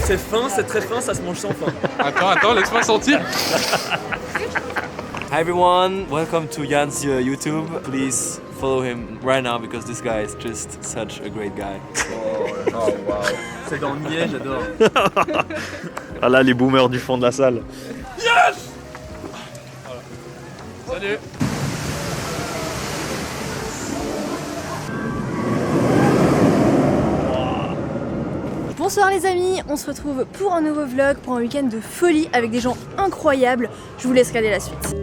C'est fin, c'est très fin, ça se mange sans fin. Attends, laisse-moi sentir. Hi everyone, welcome to Jan's YouTube. Please follow him right now because this guy is just such a great guy. Oh wow. C'est dans le niais, j'adore. Ah là, les boomers du fond de la salle. Yes. Voilà. Salut. Bonsoir les amis, on se retrouve pour un nouveau vlog, pour un week-end de folie avec des gens incroyables. Je vous laisse regarder la suite.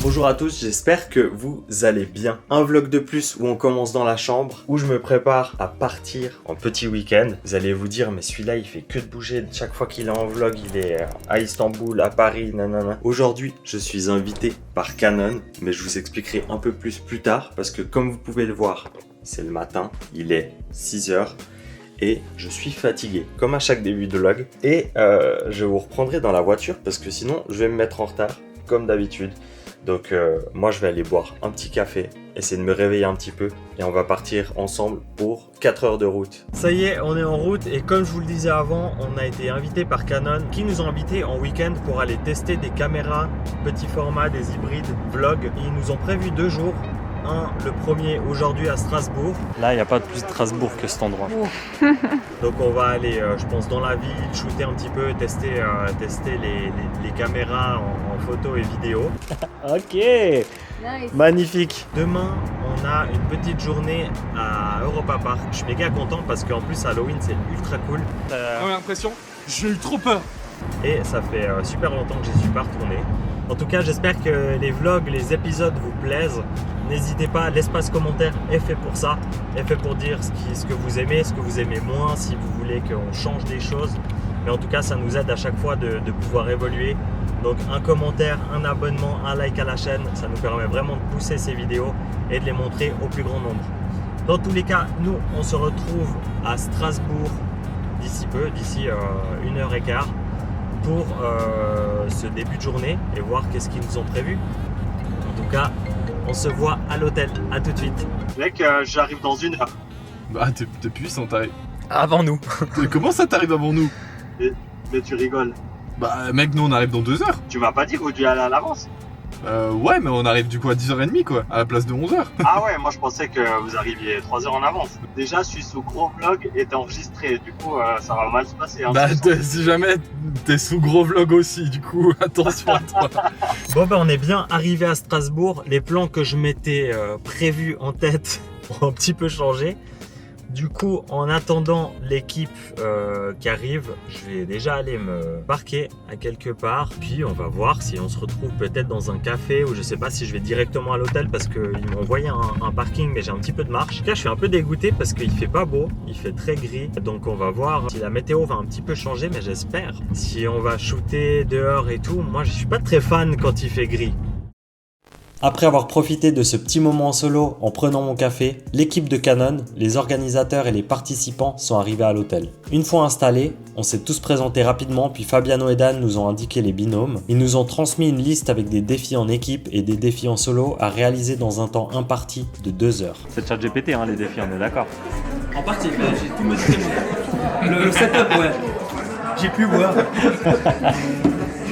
Bonjour à tous, j'espère que vous allez bien. Un vlog de plus où on commence dans la chambre, où je me prépare à partir en petit week-end. Vous allez vous dire, mais celui-là il fait que de bouger. Chaque fois qu'il est en vlog, il est à Istanbul, à Paris, nanana. Aujourd'hui, je suis invité par Canon, mais je vous expliquerai un peu plus tard, parce que comme vous pouvez le voir, c'est le matin, il est 6h. Et je suis fatigué, comme à chaque début de vlog. Et je vous reprendrai dans la voiture, parce que sinon, je vais me mettre en retard, comme d'habitude. Donc moi je vais aller boire un petit café, essayer de me réveiller un petit peu et on va partir ensemble pour 4 heures de route. Ça y est, on est en route et comme je vous le disais avant, on a été invité par Canon qui nous ont invités en week-end pour aller tester des caméras petit format, des hybrides vlog. Ils nous ont prévu 2 jours. Le premier aujourd'hui à Strasbourg. Là, il n'y a pas plus de Strasbourg que cet endroit. Donc on va aller, je pense, dans la ville, shooter un petit peu, tester les caméras en photo et vidéo. Ok, nice. Magnifique. Demain, on a une petite journée à Europa Park. Je suis méga content parce qu'en plus Halloween, c'est ultra cool. J'ai l'impression, j'ai eu trop peur. Et ça fait super longtemps que j'y suis pas retourné. En tout cas, j'espère que les vlogs, les épisodes vous plaisent. N'hésitez pas, l'espace commentaire est fait pour ça, est fait pour dire ce que vous aimez moins, si vous voulez qu'on change des choses. Mais en tout cas, ça nous aide à chaque fois de pouvoir évoluer. Donc un commentaire, un abonnement, un like à la chaîne, ça nous permet vraiment de pousser ces vidéos et de les montrer au plus grand nombre. Dans tous les cas, nous, on se retrouve à Strasbourg d'ici peu, d'ici 1h15 pour ce début de journée et voir qu'est-ce qu'ils nous ont prévu. En tout cas, on se voit à l'hôtel. À tout de suite. Mec, j'arrive dans 1 heure. Bah t'es puissant, t'arrives. Avant nous. Comment ça t'arrives avant nous? Mais tu rigoles. Bah mec, nous on arrive dans 2 heures. Tu m'as pas dit qu'on devait aller à l'avance? Ouais, mais on arrive du coup à 10h30 quoi, à la place de 11h. Ah ouais, moi je pensais que vous arriviez 3 heures en avance. Déjà, je suis sous gros vlog et t'es enregistré, du coup ça va mal se passer. Hein, bah si jamais t'es sous gros vlog aussi, du coup attention à toi. Bon bah on est bien arrivé à Strasbourg. Les plans que je m'étais prévus en tête ont un petit peu changé. Du coup, en attendant l'équipe qui arrive, je vais déjà aller me parquer à quelque part. Puis on va voir si on se retrouve peut-être dans un café ou je sais pas si je vais directement à l'hôtel parce qu'ils m'ont envoyé un parking mais j'ai un petit peu de marche. Là, je suis un peu dégoûté parce qu'il fait pas beau, il fait très gris. Donc on va voir si la météo va un petit peu changer, mais j'espère. Si on va shooter dehors et tout, moi je suis pas très fan quand il fait gris. Après avoir profité de ce petit moment en solo en prenant mon café, l'équipe de Canon, les organisateurs et les participants sont arrivés à l'hôtel. Une fois installés, on s'est tous présentés rapidement puis Fabiano et Dan nous ont indiqué les binômes. Ils nous ont transmis une liste avec des défis en équipe et des défis en solo à réaliser dans un temps imparti de 2 heures. C'est ChatGPT les défis, on est d'accord? En partie, mais j'ai tout modifié moi. Le setup, ouais. J'ai plus Word.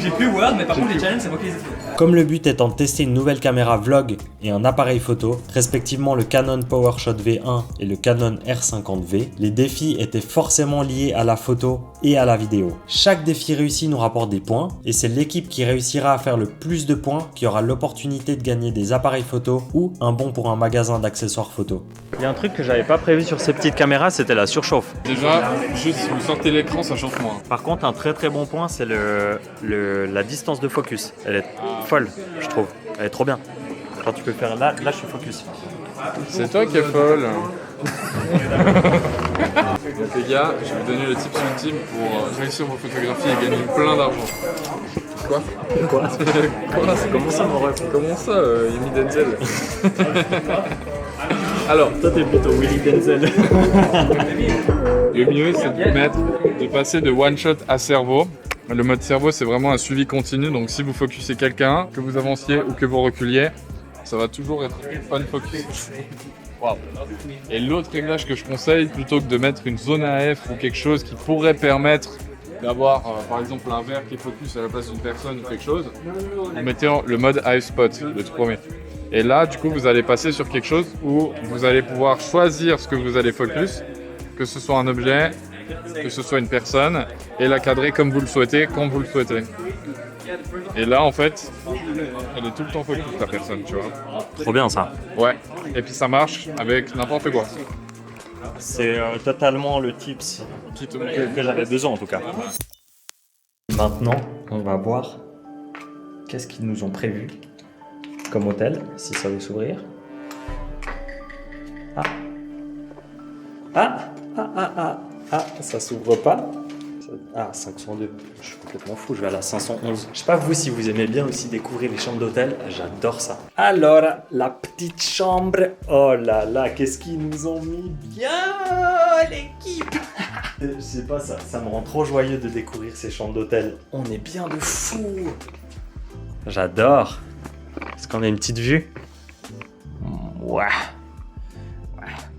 J'ai plus Word, mais par contre les challenges, c'est moi qui les ai fait. Comme le but étant de tester une nouvelle caméra vlog et un appareil photo, respectivement le Canon PowerShot V1 et le Canon R50V, les défis étaient forcément liés à la photo et à la vidéo. Chaque défi réussi nous rapporte des points et c'est l'équipe qui réussira à faire le plus de points qui aura l'opportunité de gagner des appareils photo ou un bon pour un magasin d'accessoires photo. Il y a un truc que j'avais pas prévu sur ces petites caméras, c'était la surchauffe. Déjà, juste si vous sortez l'écran, ça chauffe moins. Par contre, un très bon point, c'est la distance de focus. Elle est folle, je trouve. Elle est trop bien. Quand tu peux faire là je suis focus. C'est toi qui es folle. Donc les gars, je vais vous donner le tips ultime pour réussir vos photographies et gagner plein d'argent. Quoi? Comment ça, mon ref? Comment ça, Yumi Denzel? Alors, toi t'es plutôt Willy Denzel. Le mieux c'est de passer de one shot à cerveau. Le mode cerveau c'est vraiment un suivi continu, donc si vous focusez quelqu'un, que vous avanciez ou que vous reculiez, ça va toujours être on focus. Wow. Et l'autre réglage que je conseille, plutôt que de mettre une zone AF ou quelque chose qui pourrait permettre d'avoir par exemple un verre qui est focus à la place d'une personne ou quelque chose, vous mettez le mode AF spot, le tout premier. Et là, du coup, vous allez passer sur quelque chose où vous allez pouvoir choisir ce que vous allez focus, que ce soit un objet, que ce soit une personne, et la cadrer comme vous le souhaitez, quand vous le souhaitez. Et là, en fait, elle est tout le temps focus, la personne, tu vois. Trop bien ça. Ouais. Et puis ça marche avec n'importe quoi. C'est totalement le tips Qui te que j'avais besoin en tout cas. Maintenant, on va voir qu'est-ce qu'ils nous ont prévu comme hôtel, si ça veut s'ouvrir. Ça s'ouvre pas. Ah, 502. Je suis complètement fou, je vais à la 511. Je sais pas vous si vous aimez bien aussi découvrir les chambres d'hôtel, j'adore ça. Alors, la petite chambre. Oh là là, qu'est-ce qu'ils nous ont mis bien, l'équipe. Je sais pas, ça me rend trop joyeux de découvrir ces chambres d'hôtel. On est bien de fou. J'adore. Est-ce qu'on a une petite vue? Ouais.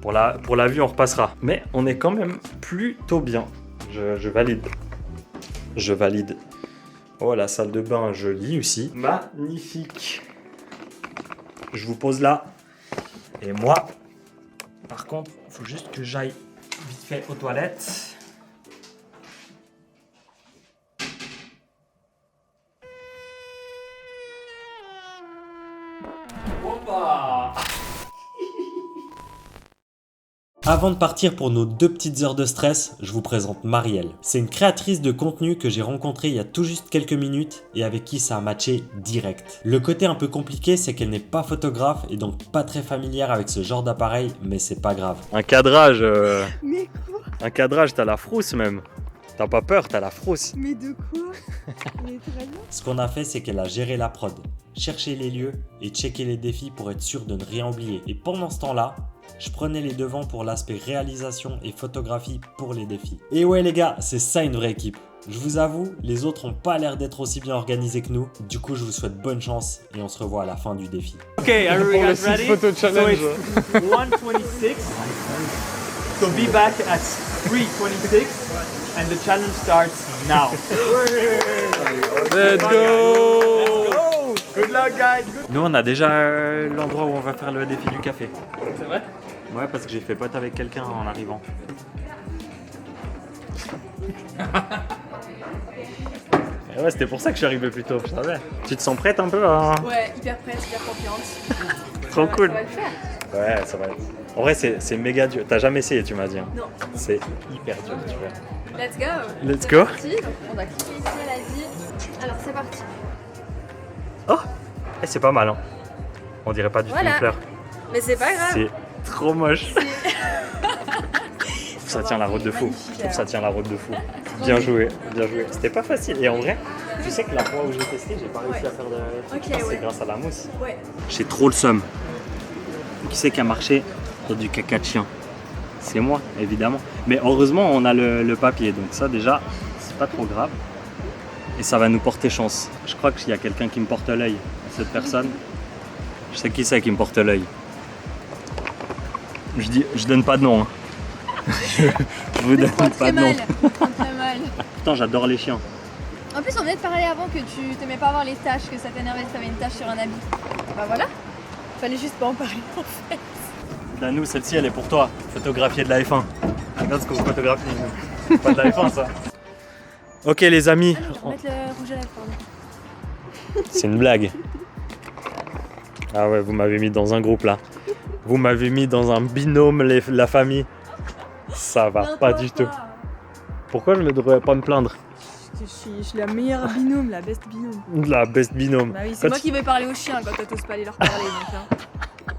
Pour la vue, on repassera. Mais on est quand même plutôt bien. Je valide. Je valide. Oh, la salle de bain jolie aussi. Magnifique. Je vous pose là. Et moi, par contre, il faut juste que j'aille vite fait aux toilettes. Hoppa! Avant de partir pour nos 2 petites heures de stress, je vous présente Marielle. C'est une créatrice de contenu que j'ai rencontrée il y a tout juste quelques minutes et avec qui ça a matché direct. Le côté un peu compliqué, c'est qu'elle n'est pas photographe et donc pas très familière avec ce genre d'appareil, mais c'est pas grave. Un cadrage, Mais quoi? un cadrage, t'as la frousse même. T'as pas peur, t'as la frousse. Mais de quoi? Mais très bien. Ce qu'on a fait, c'est qu'elle a géré la prod, cherché les lieux et checké les défis pour être sûr de ne rien oublier. Et pendant ce temps-là, je prenais les devants pour l'aspect réalisation et photographie pour les défis. Et ouais les gars, c'est ça une vraie équipe. Je vous avoue, les autres ont pas l'air d'être aussi bien organisés que nous. Du coup, je vous souhaite bonne chance et on se revoit à la fin du défi. Okay, are you Pour le guys 6 ready? photo challenge. So it's 1:26. So be back at 3:26, and the challenge starts now. Let's go! Good luck, guys. Nous, on a déjà l'endroit où on va faire le défi du café. C'est vrai? Ouais, parce que j'ai fait pote avec quelqu'un en arrivant. Et ouais, c'était pour ça que je suis arrivé plus tôt, je savais. Tu te sens prête un peu hein? Ouais, hyper prête, hyper confiante. Trop cool. Ça va le faire. Ouais, ça va. En vrai, c'est méga dur. T'as jamais essayé, tu m'as dit. Hein. Non. C'est hyper dur, tu vois. Let's go. Let's C'est go. parti. Donc, on va cliquer ici à l'Asie. Alors c'est parti. Oh, et c'est pas mal. Hein. On dirait pas du tout Voilà. une fleur. Mais c'est pas grave. C'est trop moche. Ça tient la route de fou. Magnifique, Je trouve ça tient la route de fou. Bien joué, bien joué. C'était pas facile. Et en vrai, tu sais que la fois où j'ai testé, j'ai pas réussi à faire de. Ok, C'est ouais. grâce à la mousse. Ouais. J'ai trop le seum. Qui c'est qui a marché sur du caca de chien? C'est moi, évidemment. Mais heureusement, on a le papier. Donc ça, déjà, c'est pas trop grave. Et ça va nous porter chance. Je crois qu'il y a quelqu'un qui me porte l'œil. Cette personne, je sais qui c'est qui me porte l'œil. Je donne pas de nom. Hein. Je vous donne Prends pas très de nom. mal. Prends très mal. Putain, j'adore les chiens. En plus, on venait de parler avant que tu t'aimais pas avoir les taches, que ça t'énervait si t'avais une tache sur un habit. Bah voilà. Fallait juste pas en parler en fait. Danou, celle-ci, elle est pour toi. Photographier de la F1. Regarde ce qu'on photographie. Pas de la F1, ça. Ok, les amis. Ah non, je vais remettre le rouge à lèvres, pardon. C'est une blague. Ah ouais, vous m'avez mis dans un groupe là. Vous m'avez mis dans un binôme, la famille. Ça va pas du tout. Pourquoi je ne devrais pas me plaindre? Je suis la meilleure binôme, la best binôme. La best binôme. Bah oui, c'est Quand moi tu- qui vais parler aux chiens quand toi t'oses pas aller leur parler. Donc, hein.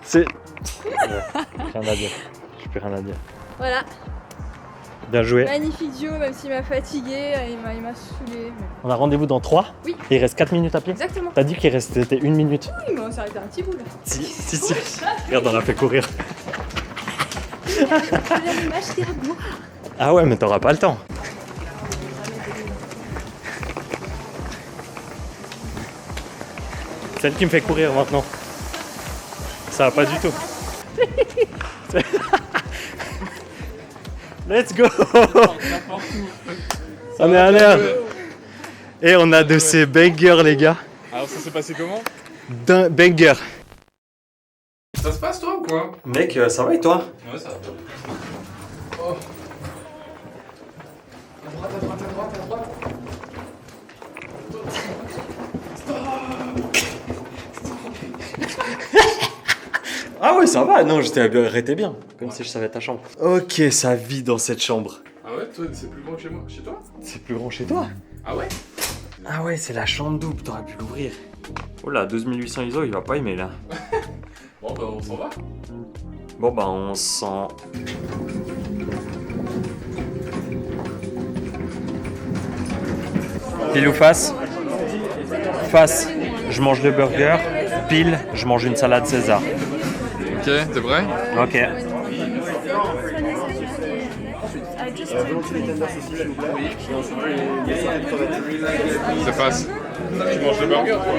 C'est. Ouais, rien à dire. J'ai plus rien à dire. Voilà, Bien joué. magnifique duo, même s'il m'a fatigué, il m'a saoulé. Mais... On a rendez-vous dans 3. Oui. Et il reste 4 minutes à pied. Exactement. T'as dit qu'il restait 1 minute. Oui, mais on s'est arrêté un petit bout là. Si. Regarde, on l'a fait courir. Je vais m'acheter à boire. Ah ouais, mais t'auras pas le temps. Celle qui me fait courir maintenant. Ça va pas du tout. Let's go. On est à l'air. Et on a de ces bangers les gars. Alors ça s'est passé comment? D'un banger. Ça se passe toi ou quoi? Mec, ça va et toi? Ouais, ça va. Oh. À droite. Ah ouais, ça va. Non, j'étais arrêté bien. Comme si je savais ta chambre. Ok, ça vit dans cette chambre. Ah ouais, toi c'est plus grand que chez moi. Chez toi? C'est plus grand chez toi? Ah ouais? Ah ouais, c'est la chambre double. T'aurais pu l'ouvrir. Oh là, 12800 ISO, il va pas aimer là. Bon bah on s'en va. Bon bah on s'en... Pile ou face? Face, je mange le burger. Pile, je mange une salade César. Ok, t'es prêt? Ok. Ça passe. Tu manges le burger toi?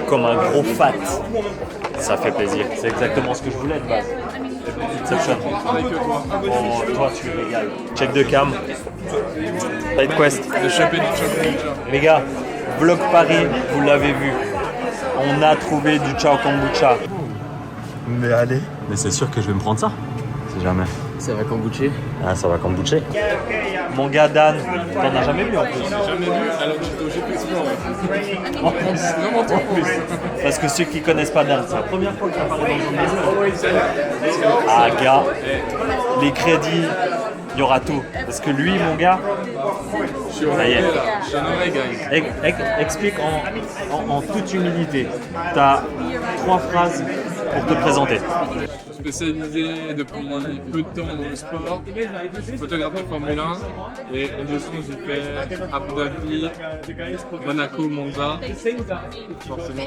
Comme un gros fat. Ça fait plaisir. C'est exactement ce que je voulais de base. Inception. Oh, toi, tu me régales. Check de cam. Side quest. De choper. Les gars, vlog Paris, vous l'avez vu. On a trouvé du ciao kombucha. Mais allez. Mais c'est sûr que je vais me prendre ça. C'est jamais. Ça va kombucher. Ah, ça va kombucha. Mon gars Dan, t'en as jamais vu en plus. Jamais vu alors que j'étais au GP Sport. Vraiment trop plus. Parce que ceux qui connaissent pas Dan, c'est la première fois que tu apparaît dans le jeu. Ah gars, les crédits, il y aura tout. Parce que lui, mon gars, Je suis ça y est. Je suis honoré, guys. Explique en toute humilité. T'as 3 phrases pour te présenter. Spécialisé depuis peu de temps dans le sport. Je suis photographe Formule 1 et en dessous j'ai fait Abu Dhabi, Monaco, Monza. Forcément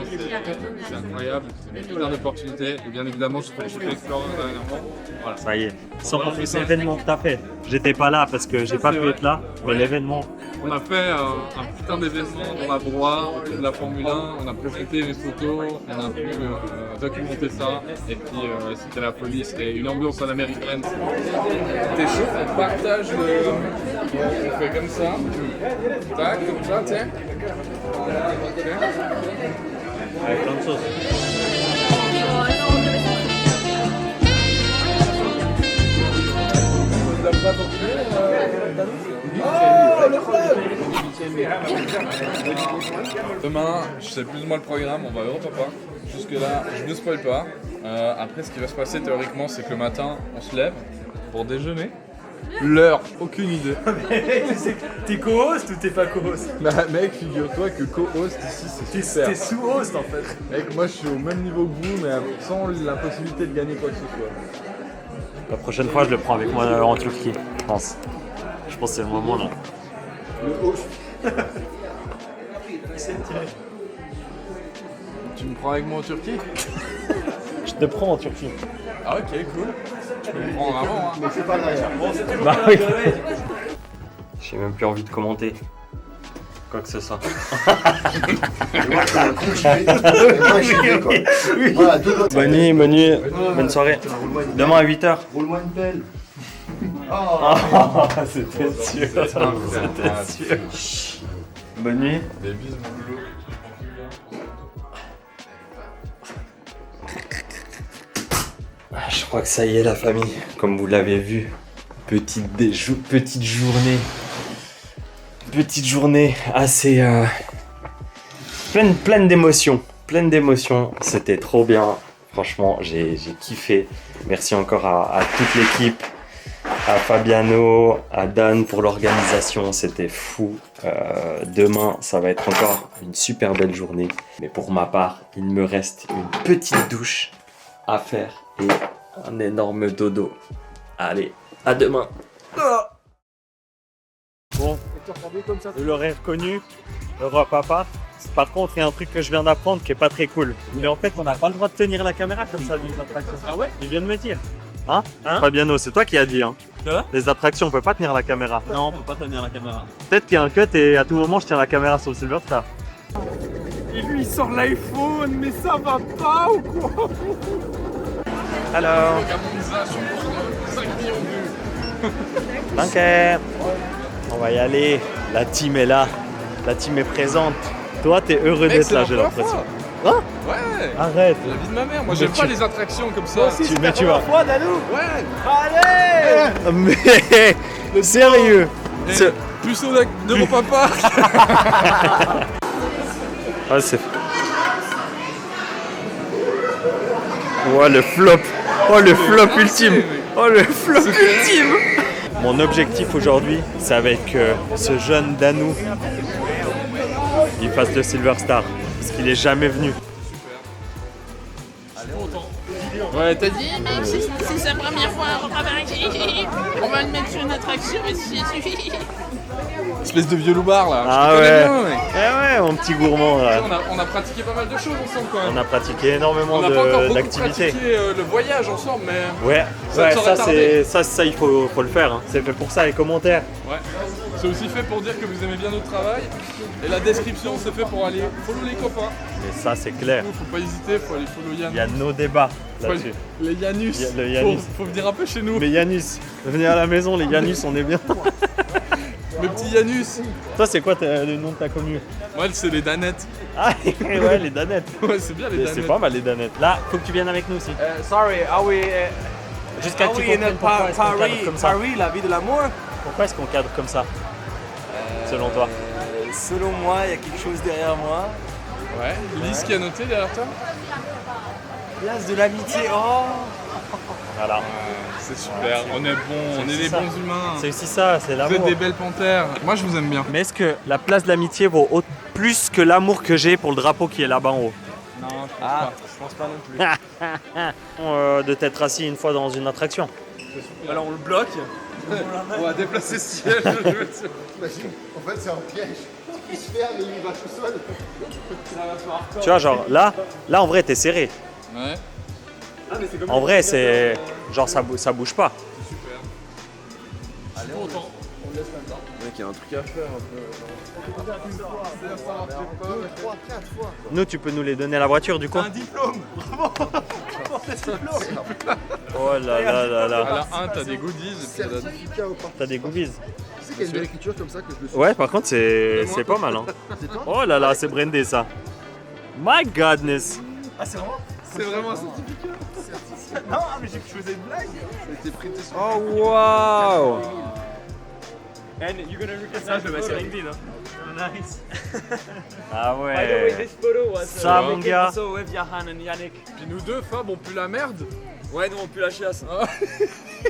c'est incroyable, c'est plein d'opportunités et bien évidemment je fais Explorer dernièrement. Voilà. Ça y est. Sans l'événement que t'as fait. J'étais pas là parce que j'ai pas pu être là, mais l'événement. On a fait un putain d'événement dans la broie autour de la Formule 1, on a présenté les photos, on a pu documenter ça et puis c'était la folie, c'était une ambiance à l'américaine. T'es chaud, on partage le... On fait comme ça, tac, comme ça, tiens. Avec plein de sauce. Demain, je sais plus ou moins le programme, on va Europa Park. Jusque là, je ne spoil pas. Après, ce qui va se passer théoriquement, c'est que le matin, on se lève pour déjeuner. L'heure, aucune idée. T'es co-host ou t'es pas co-host? Bah mec, figure-toi que co-host ici, c'est super. T'es sous-host en fait. Mec, moi je suis au même niveau que vous, mais sans la possibilité de gagner quoi que ce soit. La prochaine fois, je le prends avec moi en Turquie, je pense. Je pense que c'est le moment là. Tu me prends avec moi en Turquie? Je te prends en Turquie. Ah ok, cool. Tu peux me prendre avant, hein. Bah oui. J'ai même plus envie de commenter. Quoi que ce soit. Bonne nuit, bonne soirée. Demain à 8h. Roule-moi une pelle. C'était sûr. C'était sûr. Bonne nuit. Des bises, mon boulot. Je crois que ça y est la famille, comme vous l'avez vu, petite journée assez pleine d'émotions, c'était trop bien, franchement j'ai kiffé, merci encore à toute l'équipe, à Fabiano, à Dan pour l'organisation, c'était fou, demain ça va être encore une super belle journée, mais pour ma part il me reste une petite douche à faire et un énorme dodo. Allez, à demain. Bon, vous l'aurez reconnu, le roi papa. Par contre, il y a un truc que je viens d'apprendre qui est pas très cool. Mais en fait, on n'a pas le droit de tenir la caméra comme ça dans les attractions. Ah ouais? Il vient de me dire. Hein? Fabiano, c'est toi qui as dit. Hein? Les attractions, on peut pas tenir la caméra. Non, on peut pas tenir la caméra. Peut-être qu'il y a un cut et à tout moment, je tiens la caméra sur le Silver Star. Et lui il sort l'iPhone, mais ça va pas ou quoi? Alors, Monza sur 5 millions de vues. Danke. On va y aller. La team est là. La team est présente. Toi, t'es heureux Mec, d'être c'est là, la j'ai première l'impression. fois. Hein? Ouais. Arrête. La vie de ma mère. Moi Mais j'aime pas tu- les attractions comme ça. Mais tu vas. Ouais. Mais sérieux. Et C'est- Puceau d'Europa Park. Ah, c'est. Oh le flop. Oh le flop ultime. Oh le flop ultime. Mon objectif aujourd'hui, c'est avec ce jeune Danou, il fasse le Silver Star. Parce qu'il est jamais venu. Ouais, t'as dit. Mec, c'est sa première fois à Europa Park. On va le mettre sur une attraction et c'est Espèce de vieux loupard là. Ah Je te connais ouais. bien, mec. Eh ouais, mon petit gourmand là. On a pratiqué pas mal de choses ensemble quand même. On a pratiqué énormément On n'a pas encore beaucoup d'activités. pratiqué le voyage ensemble, mais Ouais, Ça ouais, t'aurait ça tardé. c'est ça il faut le faire. Hein. C'est fait pour ça les commentaires. ouais. C'est aussi fait pour dire que vous aimez bien notre travail. Et la description, c'est fait pour aller follow les copains. Mais ça c'est clair. Faut pas hésiter, faut aller follow Yann. Il y a nos débats Faut là-dessus. aller- Les Yannus. Il y a le Yannus. Faut venir un peu chez nous. Mais Yannus, venez à la maison les Yannus, on est bien. Mes petits Yannus. Toi c'est quoi le nom de ta commune? Moi, c'est les Danettes. Ah ouais les danettes. Ouais, c'est bien les Mais Danettes. c'est pas mal les danettes. Là, faut que tu viennes avec nous aussi. Sorry, are we Jusqu'à que tu comprennes pourquoi est-ce qu'on cadre comme ça. Paris, la vie de l'amour? Pourquoi est-ce qu'on cadre comme ça? Selon toi? Selon moi, il y a quelque chose derrière moi. Ouais. Lis ce qui a noté derrière toi. Place de l'amitié, oh! Voilà. C'est super. On est bons, on est c'est des ça. bons humains. C'est aussi ça, c'est Vous êtes l'amour. des belles panthères. Moi, je vous aime bien. Mais est-ce que la place de l'amitié vaut plus que l'amour que j'ai pour le drapeau qui est là-bas en haut? Non, je pense Ah, pas. je pense pas non plus. De t'être assis une fois dans une attraction. Alors on le bloque. On va déplacer ce siège. En fait, c'est un piège. Il se ferme et il va tout seul. Tu vois, genre là en vrai t'es serré. Ouais. En vrai c'est genre ça bouge pas. Allez, autant. On laisse là-dedans. Mec, il y a un truc à faire un peu. 3-4 fois. Nous tu peux nous les donner à la voiture du coup. Un diplôme. Oh là là là là. À la 1, t'as des goodies. Et puis à la 2. Certificat au parc. T'as des goobies. Tu sais qu'il y a une belle écriture comme ça que je me suis. Ouais par contre c'est pas mal hein. Oh là là c'est brandé ça. My godness. C'est vraiment un certificat. Non, mais je faisais une blague. C'était printé sur Oh wow. And you're gonna look at ça, je le mets sur LinkedIn. Nice. Ah By the way, ouais. this photo was Ça, mon gars. also with Johan and Yannick. Puis nous deux, Fab, on pue la merde. Ouais, nous on pue la chasse.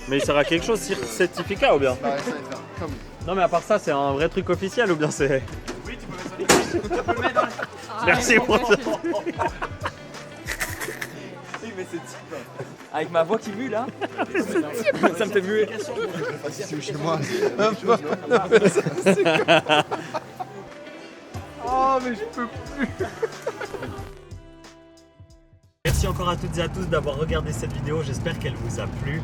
Mais il sera quelque chose certificat ou bien? Bah, ça va être comme. Non mais à part ça c'est un vrai truc officiel ou bien c'est... Oui, tu peux mettre sur LinkedIn. Tu peux le mettre dans les... Merci pour ça. Oui, mais c'est type. Avec ma voix qui mue là, ça me fait muer. C'est chez moi. Oh, mais je peux. Merci encore à toutes et à tous d'avoir regardé cette vidéo, j'espère qu'elle vous a plu.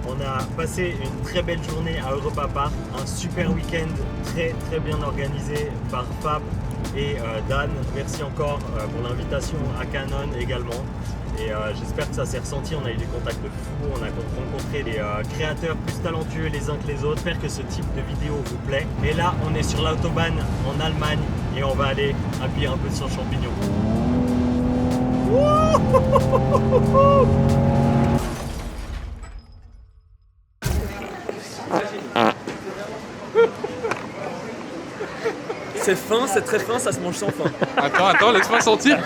On a passé une très belle journée à Europa Park, un super week-end très bien organisé par Fab et Dan. Merci encore pour l'invitation à Canon également. Et j'espère que ça s'est ressenti, on a eu des contacts de fous, on a rencontré des créateurs plus talentueux les uns que les autres. J'espère que ce type de vidéo vous plaît. Et là, on est sur l'autobahn en Allemagne et on va aller appuyer un peu sur le champignon. C'est fin, c'est très fin, ça se mange sans fin. Attends, laisse-moi sentir.